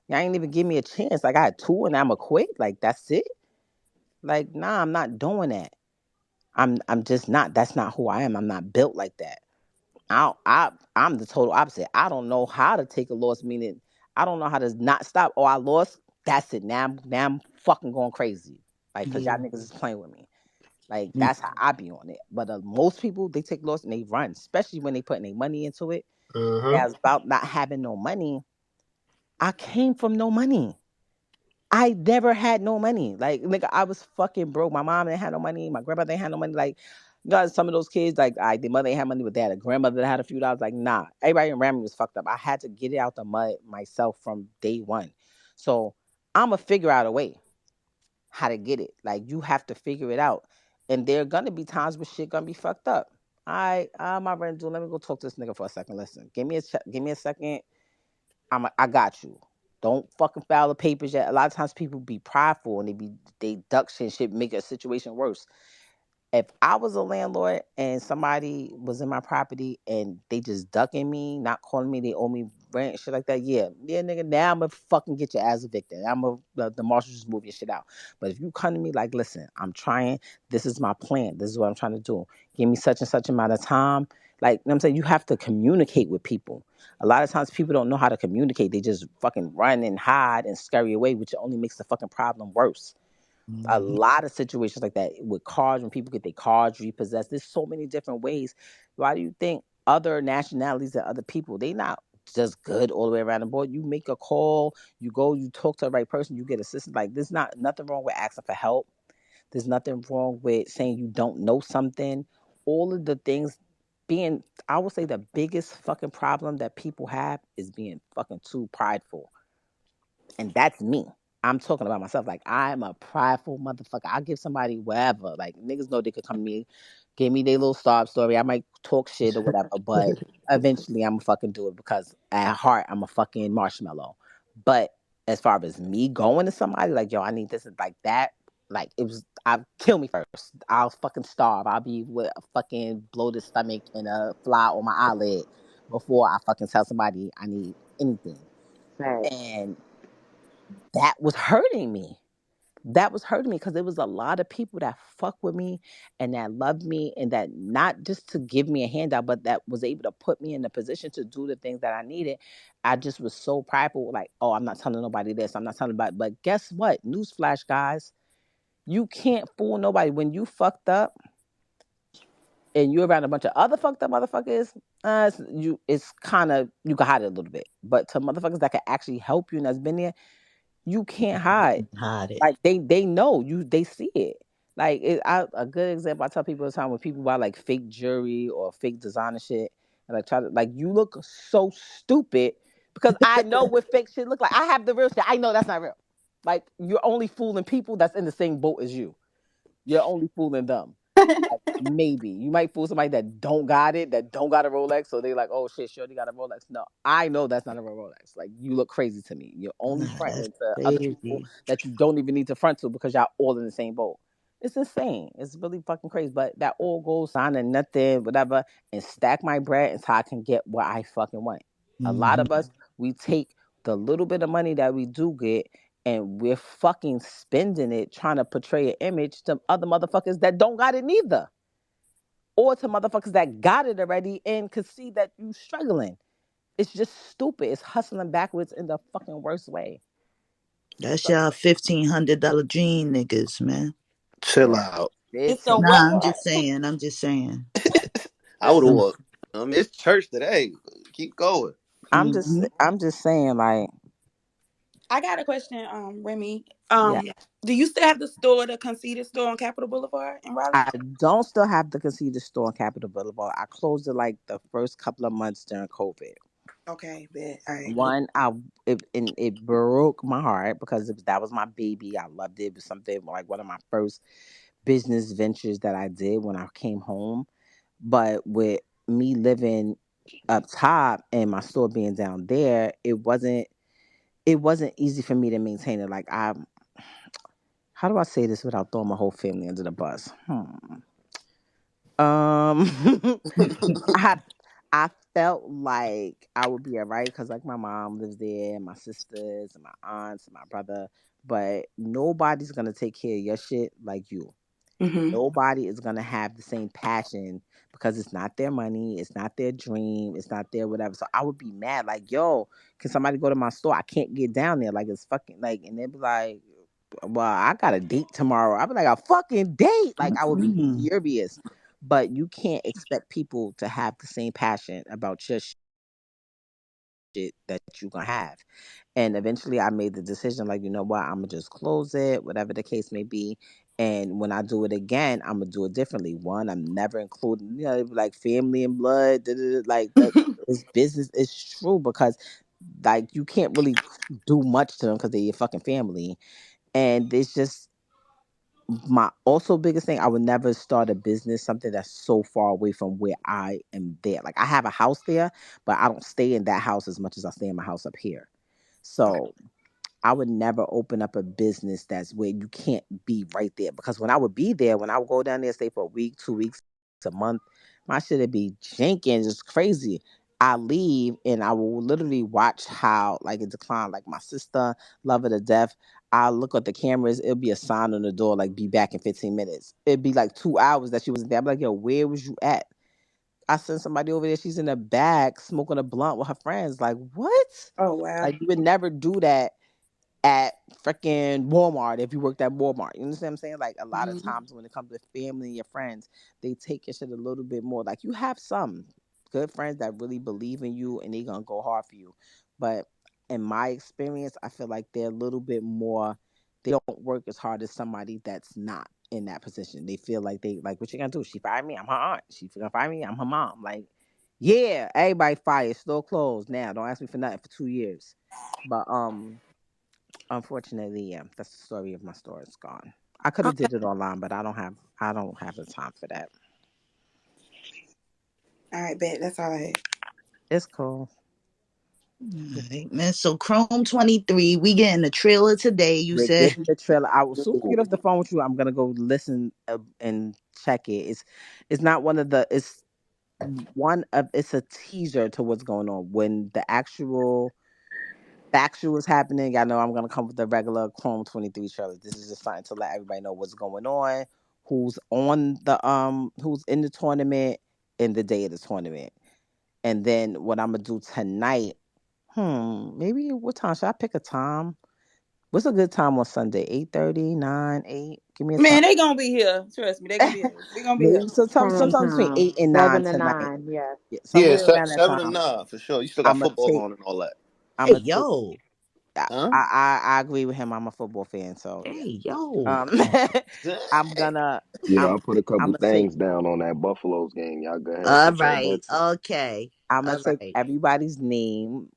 Y'all ain't even give me a chance. Like I had two and I'ma quit. Like that's it. Like nah, I'm not doing that. I'm just not. That's not who I am. I'm not built like that. I'm the total opposite. I don't know how to take a loss. Meaning I don't know how to not stop. Oh, I lost. That's it. Now I'm fucking going crazy. Like cause y'all Yeah. niggas is playing with me. Like Mm, that's how I be on it. But most people they take loss and they run, especially when they putting their money into it. Uh-huh. As about not having no money. I came from no money. I never had no money. Like, nigga, I was fucking broke. My mom didn't have no money. My grandmother didn't have no money. Like, you got some of those kids, like, their mother ain't had money, but they had a grandmother that had a few dollars. Like, nah. Everybody around me was fucked up. I had to get it out the mud myself from day one. So, I'm going to figure out a way how to get it. Like, you have to figure it out. And there are going to be times where shit going to be fucked up. All right, my Renzo, let me go talk to this nigga for a second. Listen, give me a second. I got you. Don't fucking file the papers yet. A lot of times people be prideful and they duck shit, make a situation worse. If I was a landlord and somebody was in my property and they just ducking me, not calling me, they owe me rent, shit like that, yeah, nigga. Now I'm gonna fucking get your ass evicted. The marshal just move your shit out. But if you come to me like, listen, I'm trying. This is my plan. This is what I'm trying to do. Give me such and such amount of time. Like, you know what I'm saying, you have to communicate with people. A lot of times people don't know how to communicate. They just fucking run and hide and scurry away, which only makes the fucking problem worse. A mhm. lot of situations like that with cars, when people get their cars repossessed, there's so many different ways. Why do you think other nationalities and other people, they not just good all the way around the board? You make a call, you go, you talk to the right person, you get assistance. Like there's not nothing wrong with asking for help. There's nothing wrong with saying you don't know something. All of the things being, I would say the biggest fucking problem that people have is being fucking too prideful. And that's me. I'm talking about myself. Like I'm a prideful motherfucker. I'll give somebody whatever. Like niggas know they could come to me, give me their little sob story. I might talk shit or whatever, but eventually I'm gonna fucking do it because at heart I'm a fucking marshmallow. But as far as me going to somebody like, yo, I need this and like that, like it was I'll kill me first. I'll fucking starve. I'll be with a fucking bloated stomach and a fly on my eyelid before I fucking tell somebody I need anything. Right. And that was hurting me. That was hurting me because there was a lot of people that fuck with me and that loved me and that not just to give me a handout, but that was able to put me in the position to do the things that I needed. I just was so prideful, like, oh, I'm not telling nobody this, I'm not telling nobody. But guess what? Newsflash, guys, you can't fool nobody. When you fucked up and you're around a bunch of other fucked up motherfuckers, it's kind of you can hide it a little bit. But to motherfuckers that can actually help you and that's been there, you can't hide. Hide it. Like they know you, they see it. Like a good example I tell people all the time when people buy like fake jewelry or fake designer shit and like try to like you look so stupid because I know what fake shit look like. I have the real shit. I know that's not real. Like you're only fooling people that's in the same boat as you. You're only fooling them. Like maybe you might fool somebody that don't got it, that don't got a Rolex, so they like, oh shit, Shorty got a Rolex. No, I know that's not a real Rolex. Like you look crazy to me. You're only Nah, that's fronting to other people crazy. that you don't even need to front to because y'all all in the same boat. It's insane. It's really fucking crazy. But that all goes on and nothing, whatever, and stack my bread until I can get what I fucking want. A lot Hmm. of us, we take the little bit of money that we do get and we're fucking spending it trying to portray an image to other motherfuckers that don't got it neither. Or to motherfuckers that got it already and could see that you struggling. It's just stupid. It's hustling backwards in the fucking worst way. That's So, y'all $1,500 dream niggas, man. Chill yeah, out. It's a 15. what? Nah, I'm just saying. I'm just saying. I would have Some. walked. It's church today. Keep going. Hmm. I'm just saying, like, I got a question, Remy. yeah. Do you still have the store, the conceited store on Capitol Boulevard in Raleigh? I don't still have the conceded store on Capitol Boulevard. I closed it like the first couple of months during COVID. Okay, bet. All right. One, it broke my heart because that was my baby. I loved it. It was something like one of my first business ventures that I did when I came home. But with me living up top and my store being down there, it wasn't easy for me to maintain it. Like how do I say this without throwing my whole family under the bus? Um, I had I felt like I would be alright because like my mom lives there, my sisters, and my aunts, and my brother. But nobody's gonna take care of your shit like you. Mhm. Nobody is gonna have the same passion because it's not their money, it's not their dream, it's not their whatever. So I would be mad, like, yo, can somebody go to my store? I can't get down there. Like it's fucking like, and they'd be like, well, I got a date tomorrow. I'd be like, a fucking date. Like I would be Mm-mm. furious. But you can't expect people to have the same passion about your shit that you're gonna have. And eventually I made the decision, like, you know what, I'm gonna just close it, whatever the case may be. And when I do it again, I'm gonna do it differently. One, I'm never including, like family and blood, like that is business. It's true because like you can't really do much to them because they're your fucking family. And it's just my also biggest thing, I would never start a business something that's so far away from where I am there. Like I have a house there, but I don't stay in that house as much as I stay in my house up here. So I would never open up a business that's where you can't be right there. Because when I would be there, when I would go down there, stay for a week, 2 weeks, a month, my shit would be janking, just crazy. I leave and I will literally watch how like it declined. Like my sister, love her to death. I look at the cameras, it'll be a sign on the door, like be back in 15 minutes. It'd be like 2 hours that she wasn't there. I'm like, yo, where was you at? I sent somebody over there, she's in the back smoking a blunt with her friends. Like, what? Oh wow. Like you would never do that at freaking Walmart if you worked at Walmart. You understand what I'm saying? Like a lot of Mhm. times when it comes to family and your friends, they take your shit a little bit more. Like you have some good friends that really believe in you and they gonna go hard for you. But in my experience, I feel like they're a little bit more they don't work as hard as somebody that's not in that position. They feel like they like what you gonna do? She fired me, I'm her aunt. She gonna fire me, I'm her mom. Like, yeah, everybody fired, still closed now. Don't ask me for nothing for 2 years. But unfortunately, yeah, that's the story of my store. It's gone. I could have Okay. did it online, but I don't have the time for that. All right, bet. That's all I had. It's cool. All right, man. So Chrome 23, we getting the trailer today, you We're said. getting the trailer. I will soon as I get off the phone with you. I'm gonna go listen and check it. It's not one of the. It's one of. It's a teaser to what's going on when the actual factual is happening. I know I'm gonna come with the regular Chrome 23 trailer. This is just something to let everybody know what's going on, who's in the tournament, and the day of the tournament. And then what I'm gonna do tonight, maybe what time? Should I pick a time? What's a good time on Sunday? 8:30, 9, 8? Give me a time. Man, they gonna be here. Trust me, they gonna be here. They gonna be here. Maybe Prime sometime between time, 8 and 9 7 to tonight. 9. Yes. Yeah, Yeah, somewhere around that 7 to time. 9 for sure. You still got I'm gonna football take on and all that. I'm Hey, gonna take yo. Huh? I agree with him. I'm a football fan, so yeah. Hey, yo. Um I'm gonna Yeah, I'm I put a I'm couple gonna take things down on that Buffaloes game. Y'all go ahead and All put your right. bets in. Okay. I'm gonna All take right. everybody's name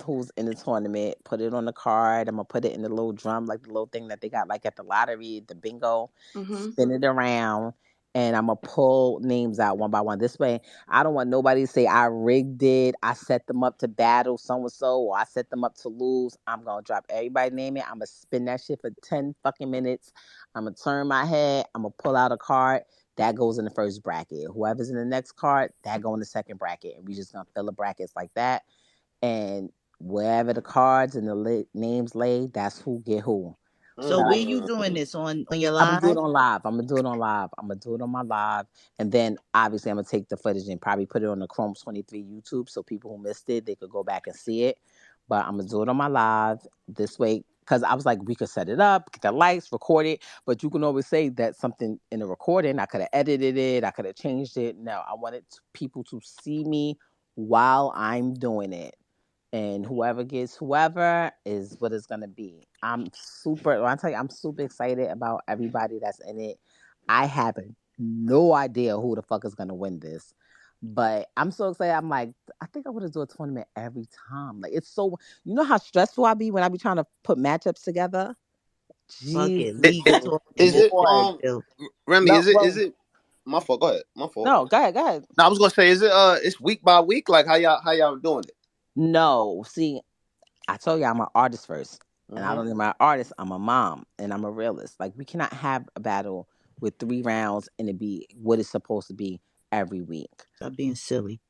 who's in the tournament, put it on the card. I'm gonna put it in the little drum, like the little thing that they got like at the lottery, the bingo, Mhm. spin it around, and I'm gonna pull names out one by one. This way, I don't want nobody to say I rigged it, I set them up to battle so and so, or I set them up to lose. I'm gonna drop everybody's name in. I'm gonna spin that shit for 10 fucking minutes. I'm gonna turn my head, I'm gonna pull out a card. That goes in the first bracket. Whoever's in the next card, that go in the second bracket. And we just gonna fill the brackets like that. And wherever the cards and the names lay, that's who get who. So So where like, you Mm. doing this on your I'm gonna do it live? on live. I'm gonna do it on live. I'm gonna do it on my live, and then obviously I'm gonna take the footage and probably put it on the Chrome 23 YouTube so people who missed it they could go back and see it. But I'm gonna do it on my live this way because I was like, we could set it up, get the lights, record it, but you can always say that something in the recording. I could have edited it. I could have changed it. No, I wanted people to see me while I'm doing it, and whoever gets whoever is what it's gonna be. When I tell you, I'm super excited about everybody that's in it. I have no idea who the fuck is gonna win this, but I'm so excited. I'm like, I think I would have do a tournament every time. Like it's so, you know how stressful I be when I be trying to put matchups together. Fuck Jesus it. It, Legal it, talk and is just it Lord, Remy, no, is well, it my fault, go ahead. My fault. no, go ahead, go ahead. No, I was gonna say, is it it's week by week? Like how y'all doing it? No, see, I told you I'm an artist first. And I Uh-huh. don't even an artist, I'm a mom and I'm a realist. Like we cannot have a battle with 3 rounds and it be what it's supposed to be every week. stop being silly.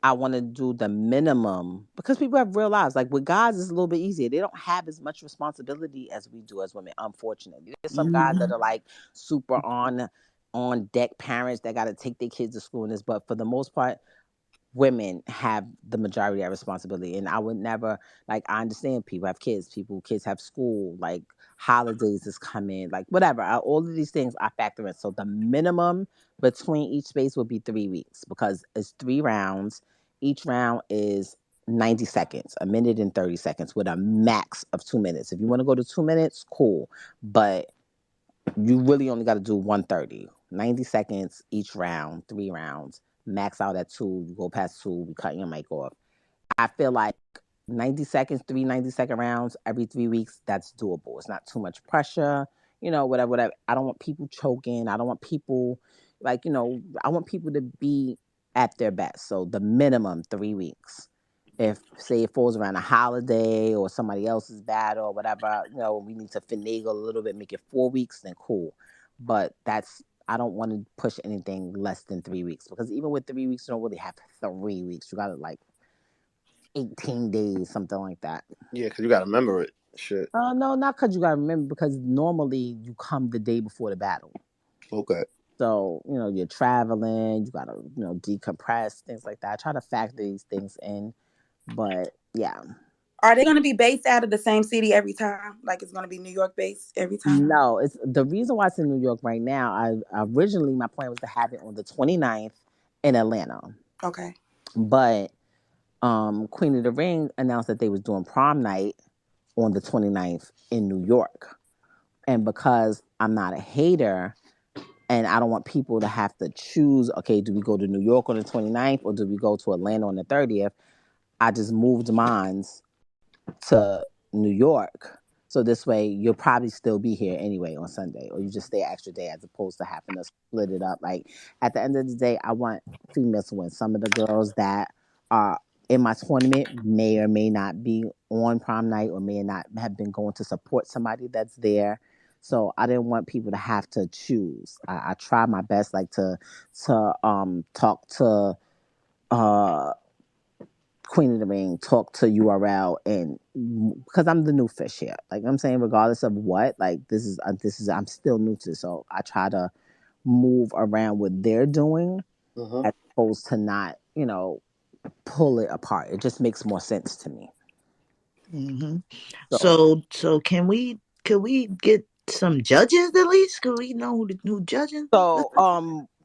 I want to do the minimum because people have real lives. Like with guys, it's a little bit easier. They don't have as much responsibility as we do as women. Unfortunately, there's some guys that Mm-hmm. are like super on deck parents that got to take their kids to school and this. But for the most part, women have the majority of responsibility. And I would never, like, I understand people have kids, kids have school, like holidays is coming, like whatever. All of these things I factor in. So the minimum between each space would be 3 weeks because it's 3 rounds. Each round is 90 seconds, a minute and 30 seconds with a max of 2 minutes. If you want to go to 2 minutes, cool. But you really only got to do 130. 90 seconds each round, 3 rounds. Max out at two. You go past two, we cut your mic off. I feel like 90 seconds, 3 90-second rounds every 3 weeks, that's doable. It's not too much pressure, whatever, whatever. I don't want people choking. I don't want people, like, I want people to be at their best. So the minimum 3 weeks. If, say, it falls around a holiday or somebody else's battle or whatever, we need to finagle a little bit, make it 4 weeks, then cool. But I don't want to push anything less than 3 weeks because even with 3 weeks, you don't really have 3 weeks. You got to like 18 days, something like that. Yeah, because you got to remember it. Shit. No, not because you got to remember, because normally you come the day before the battle. Okay. So, you're traveling, you got to, decompress, things like that. I try to factor these things in, but yeah. Are they going to be based out of the same city every time? Like it's going to be New York based every time? No, it's the reason why it's in New York right now. I originally, my plan was to have it on the 29th in Atlanta, Okay. but Queen of the Ring announced that they was doing prom night on the 29th in New York. And because I'm not a hater and I don't want people to have to choose, okay, do we go to New York on the 29th or do we go to Atlanta on the 30th? I just moved mines to New York. So this way you'll probably still be here anyway on Sunday, or you just stay an extra day as opposed to having to split it up. Like at the end of the day, I want females to win. Some of the girls that are in my tournament may or may not be on prom night or may not have been going to support somebody that's there. So I didn't want people to have to choose. I try my best, like to talk to uh Queen of the Ring, talk to URL, and because I'm the new fish here, like I'm saying, regardless of what, like this is I'm still new to this, so I try to move around what they're doing Uh-huh. as opposed to not, pull it apart. It just makes more sense to me. Mm-hmm. So, So can we get some judges at least? Could we know who judging? so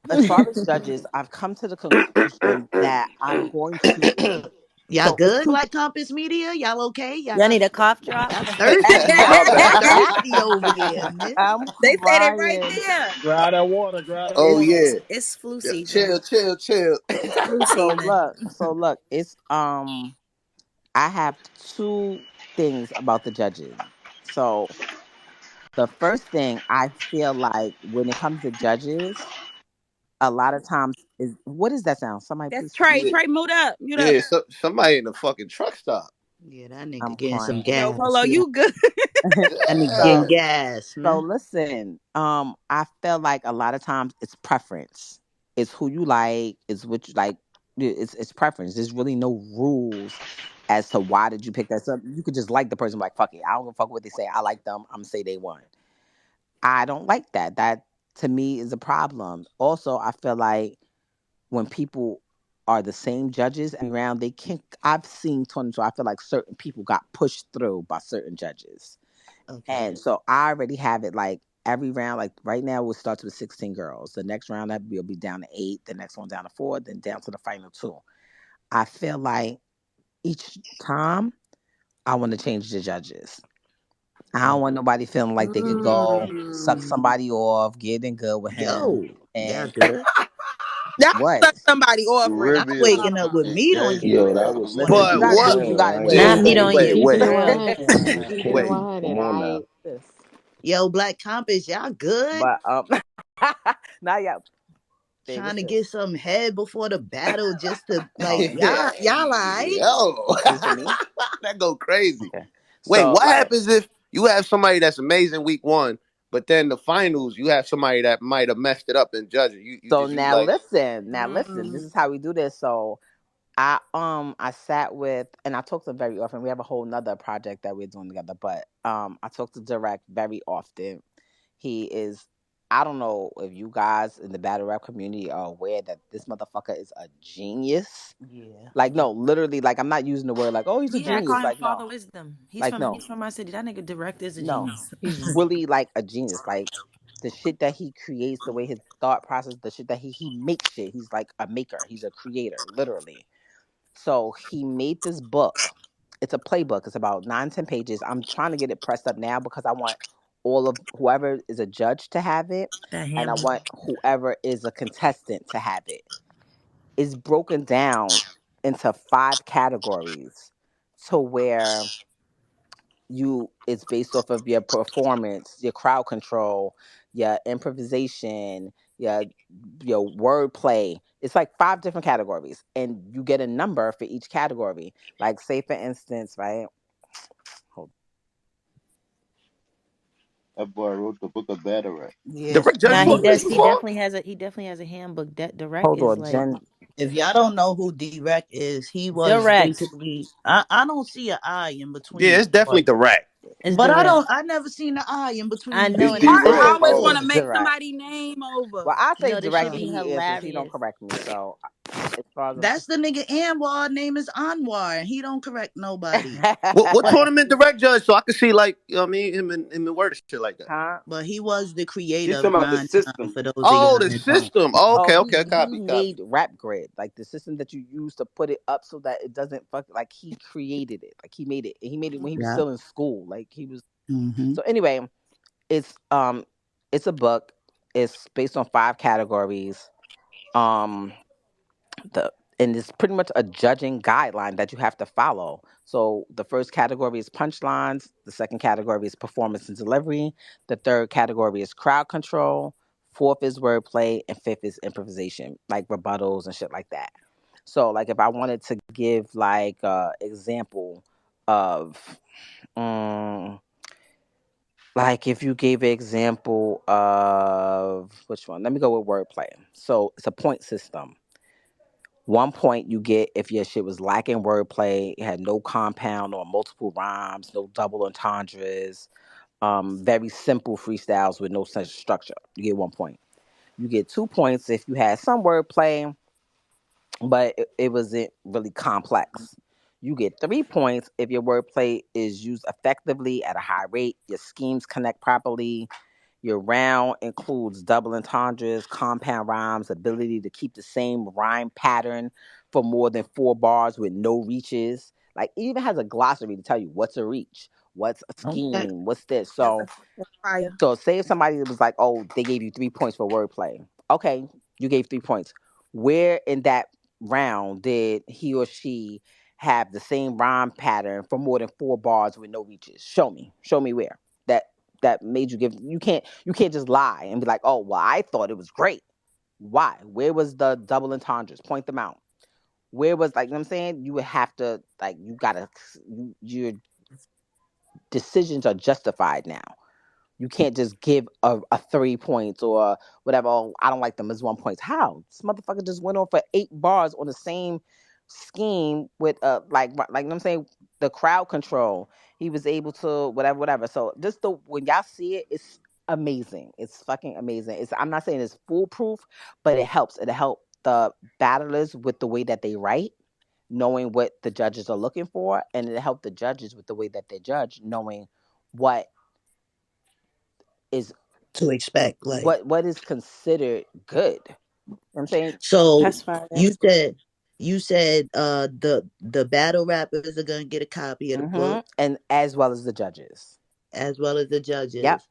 as far as judges, I've come to the conclusion that I'm going to. Y'all So it's good, two. Black Compass Media? Y'all okay? Y'all need a cough drop? Y'all thirsty. Y'all Okay. thirsty over there, man. I'm They say they right crying. there. Grab that water, grab that Oh water. yeah. It's flu Yeah. season. Chill, chill, chill. It's flu So season. look, it's I have two things about the judges. So the first thing I feel like when it comes to judges, a lot of times is, what is that sound? Somebody That's please. Trey. Yeah, Trey, mute up. Mute up. yeah. Somebody in the fucking truck stop. Yeah, that nigga I'm getting some crying. No, gas. Polo, Yeah. you good. That nigga Yeah. getting So gas, so man. listen, I feel like a lot of times it's preference. It's who you like, it's what you like, it's preference. There's really no rules as to why did you pick that up. You could just like the person, like fuck it. I don't give a fuck what they say. I like them. I'm gonna say they won. I don't like that. That to me is a problem. Also, I feel like when people are the same judges every round, they can't. I've seen tournaments where I feel like certain people got pushed through by certain judges, Okay. and so I already have it like every round. Like right now, it starts with 16 girls. The next round that will be down to 8. The next one down to 4. Then down to the final 2. I feel like each time I want to change the judges. I don't want nobody feeling like they could go suck Mm. somebody off, get in good with him, Yo, y'all and good? Y'all what? suck somebody off real. Not Caribbean waking up with is meat on gay. your Yo, grill. that was Listen, if But you sexy gotta as do what? it, you hell. gotta I ain't do gonna Not it. meat Chill. hold on you. your Wait, future wait, grill. That's Keep it crazy. 100, Come on right? now. This. Yo, Black Compass, y'all good? But now y'all, babe, Trying what's to this? get some head before the battle just to like y'all alright? Yo, Is this for me? that go crazy. Okay. Wait, So what like, happens if you have somebody that's amazing week one, but then the finals you have somebody that might have messed it up in judging? You so just you like now listen. This Mm. is how we do this. So I sat with, and I talk to him very often. We have a whole nother project that we're doing together, but I talk to Direct very often. He is, I don't know if you guys in the battle rap community are aware that this motherfucker is a genius. Yeah. Like no, literally, like I'm not using the word like, oh, he's a Yeah, I call genius. him Like Father no, Wisdom. like no, He's from my city. That nigga Direct is a no. genius. He's really like a genius. Like the shit that he creates, the way his thought process, the shit that he makes shit. He's like a maker. He's a creator, literally. So he made this book. It's a playbook. It's about 9, 10 pages. I'm trying to get it pressed up now because I want all of whoever is a judge to have it, That and I handbook. want whoever is a contestant to have it. It's broken down into 5 categories to where it's based off of your performance, your crowd control, your improvisation, your wordplay. It's like 5 different categories, and you get a number for each category. Like, say for instance, right? Hold, That boy wrote the book of Batteract. Yes. Direct Judge Now he taught this does. before? He definitely has a handbook. That Direct hold is on, like Jen. If y'all don't know who Direct is, he was Direct. basically I don't see an I in Yeah, between it's it, definitely direct. It's but Direct. I never seen the I in I between know, It's and that's D why and I direct. I always want Oh, to It's make direct. somebody name over. Well, I say no. This direct, should and be he answers. He don't hilarious. correct me. So, as far that's the nigga Anwar. Name is Anwar, and he don't correct nobody. What But tournament direct judge so I could see like you know what I mean him and word and shit like that. huh? but he was the creator he's of talking about the Grind Time. system. For those of Oh, y'all the that don't, system. Oh, Oh, okay, he okay, he copy, copy. made Rap Grid, like the system that you use to put it up so that it doesn't fuck. Like he created it. Like he made it. He made it when he was yeah. still in school. Like he was. Hmm. So anyway, it's um, it's a book. It's based on 5 categories. Um, the and it's pretty much a judging guideline that you have to follow. So the first category is punchlines, the second category is performance and delivery, the third category is crowd control, fourth is wordplay, and fifth is improvisation, like rebuttals and shit like that. So like if I wanted to give like example of like if you gave an example of which one? Let me go with wordplay. So it's a point system. 1 point you get if your shit was lacking wordplay, it had no compound or multiple rhymes, no double entendres, very simple freestyles with no such structure. You get 1 point. You get 2 points if you had some wordplay, but it wasn't really complex. You get 3 points if your wordplay is used effectively at a high rate, your schemes connect properly, your round includes double entendres, compound rhymes, ability to keep the same rhyme pattern for more than 4 bars with no reaches. Like it even has a glossary to tell you what's a reach, what's a Okay. scheme, what's this. That's So that's fire. so say if somebody was like, oh, they gave you 3 points for wordplay. Okay, you gave 3 points. Where in that round did he or she have the same rhyme pattern for more than 4 bars with no reaches? Show me. Show me where. That that made you give you can't just lie and be like, oh well, I thought it was great. Why? Where was the double entendres? Point them out. Where was like you know what I'm saying? You would have to like you gotta your decisions are justified now. You can't just give a 3 points or whatever. Oh, I don't like them as 1 point. How? This motherfucker just went on for 8 bars on the same scheme with like you know what I'm saying, the crowd control. He was able to whatever. So just the when y'all see it, it's amazing. It's fucking amazing. It's I'm not saying it's foolproof, but it helps. It'll help the battlers with the way that they write, knowing what the judges are looking for, and it'll help the judges with the way that they judge, knowing what is To expect, like, what is considered good. You know what I'm saying? so That's fire. you said the battle rappers are gonna get a copy of the book And as well as the judges. as well as the Yep, judges.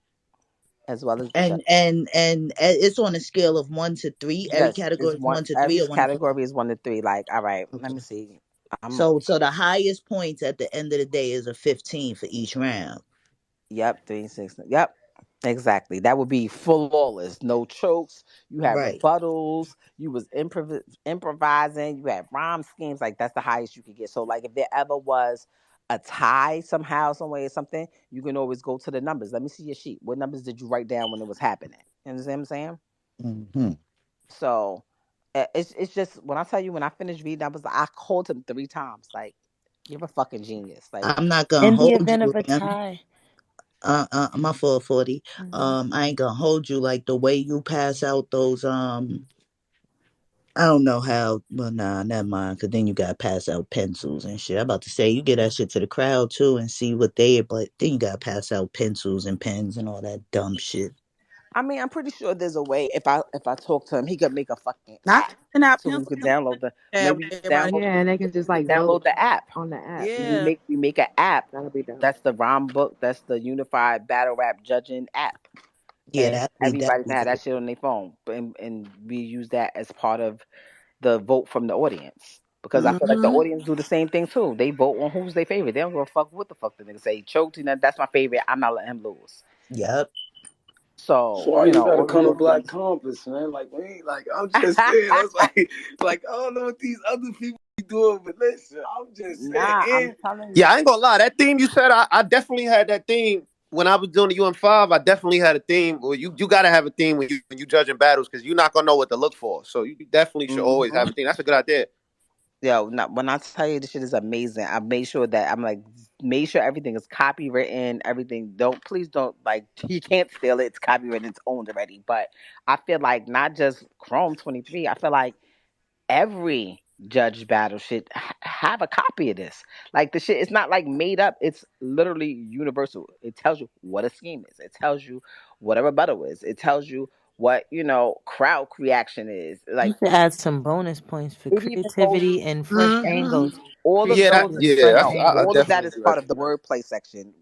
as well as the And judges. it's on a scale of 1 to 3. Every Yes, category is is one. 1 to 3 Every or 1 to 4. category is 1 to 3. Like, all right, let me Okay. see. I'm So the highest points at the end of the day is a 15 for each round. Yep, 3 6. Yep, exactly. That would be flawless. No chokes. You had Right. rebuttals. You was improvising. You had rhyme schemes. Like that's the highest you could get. So like if there ever was a tie somehow, some way or something, you can always go to the numbers. Let me see your sheet. What numbers did you write down when it was happening? You understand what I'm saying? Hmm. So It's just when I tell you when I finished reading, I called him 3 times. Like, you're a fucking genius. Like, I'm not gonna In the hold event you, of a Lamb. tie. My 440. Hmm. I ain't gonna hold you like the way you pass out those I don't know how. Well, nah, never mind. Cause then you gotta pass out pencils and shit. I'm about to say you get that shit to the crowd too and see what they. But then you gotta pass out pencils and pens and all that dumb shit. I mean, I'm pretty sure there's a way if I talk to him, he could make a fucking Not app passing out so we pencils could and download the that maybe way you could everybody. download Yeah, and they can just you like could download vote the app. on the app. We Yeah. make an app That'll be dope. that's the ROM book, that's the unified battle rap judging app. Yeah, And that'd be everybody can have that dope. shit on their phone. And we use that as part of the vote from the audience. Because I feel like the Hmm. audience do the same thing too. They vote on who's their favorite. They don't give a fuck what the fuck the nigga say. Choked, that's my favorite. I'm not letting him lose. Yep. So, So why you gotta all we come to do Black is Compass, man? Like we ain't like I'm just saying. I was like I don't know what these other people be doing, but listen, I'm just saying. nah, I'm And telling you. Yeah, I ain't gonna lie. That theme you said, I definitely had that theme when I was doing the UM5. I definitely had a theme. Well, you gotta have a theme when you judging battles because you're not gonna know what to look for. So you definitely should always Hmm. have a theme. That's a good idea. Yo, when I tell you this shit is amazing, I made sure that I'm like, made sure everything is copywritten. Everything please don't like, you can't steal it. It's copywritten. It's owned already. But I feel like not just Chrome 23. I feel like every judge battle should have a copy of this. Like the shit, it's not like made up. It's literally universal. It tells you what a scheme is. It tells you what a rebuttal is. It tells you what crowd reaction is. You Like should add some bonus points for it even goes creativity and fresh Hmm. angles. all of Yeah, those. yeah. Fresh No, I all angles. of that definitely is do part that. of the wordplay section.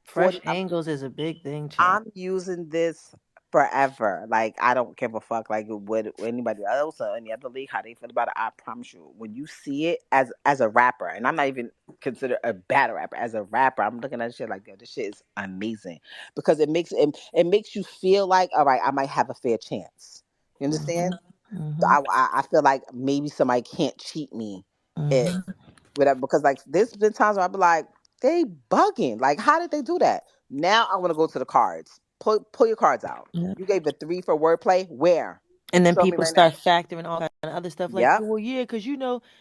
Fresh 40. angles is a big thing, child. I'm using this forever. Like, I don't give a fuck. Like, what anybody else or any other league, how they feel about it. I promise you, when you see it as a rapper, and I'm not even considered a battle rapper, as a rapper, I'm looking at shit like, yo, this shit is amazing because it makes you feel like, all right, I might have a fair chance. You Hmm. understand? Hmm. I feel like maybe somebody can't cheat me if Hmm. whatever, because like there's been times where I be like, they bugging. Like, how did they do that? Now I want to go to the cards. Pull your cards out. Yep. You gave a 3 for wordplay. Where? And then Show me people right now. start factoring all kind of other stuff like, Yep. well, yeah, because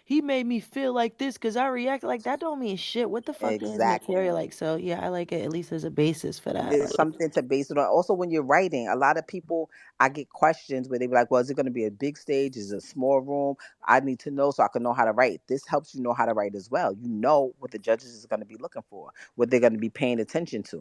he made me feel like this because I reacted like that. Don't mean shit. What the fuck is material Exactly. like? So yeah, I like it. At least there's a basis for that. There's Like, something to base it on. Also, when you're writing, a lot of people, I get questions where they be like, well, is it going to be a big stage? Is it a small room? I need to know so I can know how to write. This helps you know how to write as well. You know what the judges is going to be looking for, what they're going to be paying attention to.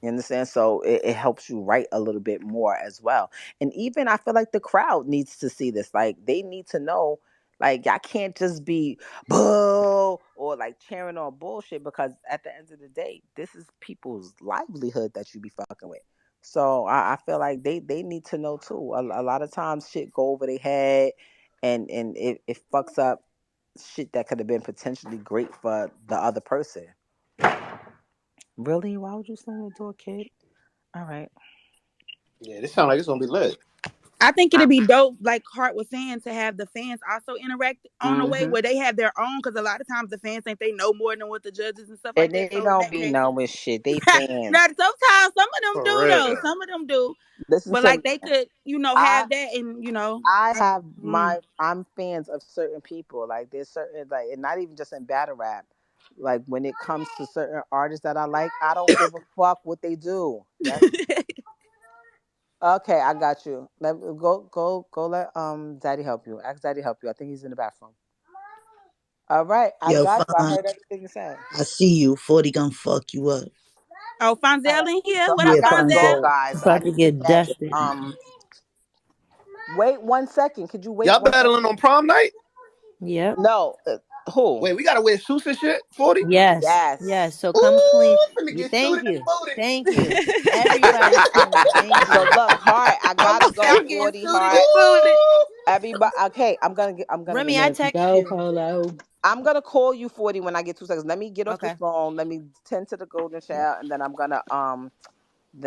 You understand? So it helps you write a little bit more as well. And even I feel like the crowd needs to see this. Like, they need to know, like, y'all can't just be boo or like cheering on bullshit, because at the end of the day, this is people's livelihood that you be fucking with. So I feel like they need to know too. A lot of times shit go over their head, and it fucks up shit that could have been potentially great for the other person. Really? Why would you slam the door, kid? All right. Yeah, this sounds like it's gonna be lit. I think it'd be dope, like Hart was saying, to have the fans also interact on a way Mm-hmm. where they have their own. Because a lot of times the fans think they know more than what the judges and stuff like And that. they So in don't that be case, knowing shit. They now fans. sometimes some of them For do though. real. Some of them do, Listen but to me. like they could, I have that and I I, have mm. I'm fans of certain people. Like, there's certain, like, and not even just in battle rap. Like, when it comes to certain artists that I like, I don't give a fuck what they do. That's okay. I got you. Go. Let Daddy help you. Ask Daddy help you. I think he's in the bathroom. All right, I Yo, got you. I fine. heard everything you said. I see you. 40 gonna fuck you up. Oh, All Fonzel right. in here. So What I up, Yeah, gotta fine go, Fonzel? girl. guys. I about to need to get get dusted. Wait 1 second. Could you wait Y'all one battling second? on prom night? Yep. No. Who? Wait, we gotta wear suits and shit. 40. Yes. Yes. Yes. So come clean. Ooh, I'm finna You. get Thank suited and you. booted. Thank you. Everybody clean. Thank So you. look, Heart, I I'm gotta I'm go. finna. getting 40 suited Heart. and booted. Ooh. Everybody. Okay, I'm gonna get. Remy, I Let's text go, you. Polo. I'm gonna call you 40 when I get 2 seconds. Let me get off this Okay. phone. Let me tend to the golden shower, and then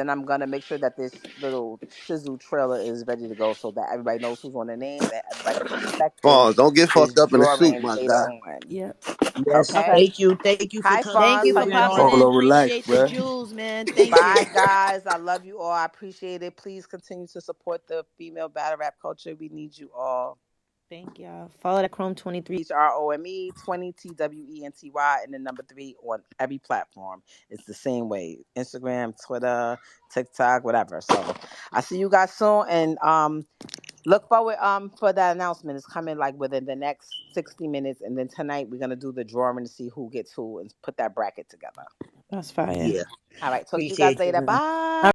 I'm gonna make sure that this little shizzle trailer is ready to go so that everybody knows who's on the name and everybody is expecting Fonz, don't get this fucked up in the suit, drawing my later guy. on. Yep. Yes, Okay. Okay. thank you. Thank you for Hi, coming Thank Fonz. you through, How for you man. popping doing? in. Polo, relax, Appreciate the bro. jewels, man. Thank you. Bye, guys. I love you all. I appreciate it. Please continue to support the female battle rap culture. We need you all. Thank y'all. Follow that Chrome 23. Chrome 20 TWENTY and the number 3 on every platform. It's the same way: Instagram, Twitter, TikTok, whatever. So I see you guys soon, and look forward for that announcement. It's coming like within the next 60 minutes, and then tonight we're gonna do the drawing to see who gets who and put that bracket together. That's fire. Yeah. All right, talk to you guys Appreciate you, later. honey. Bye.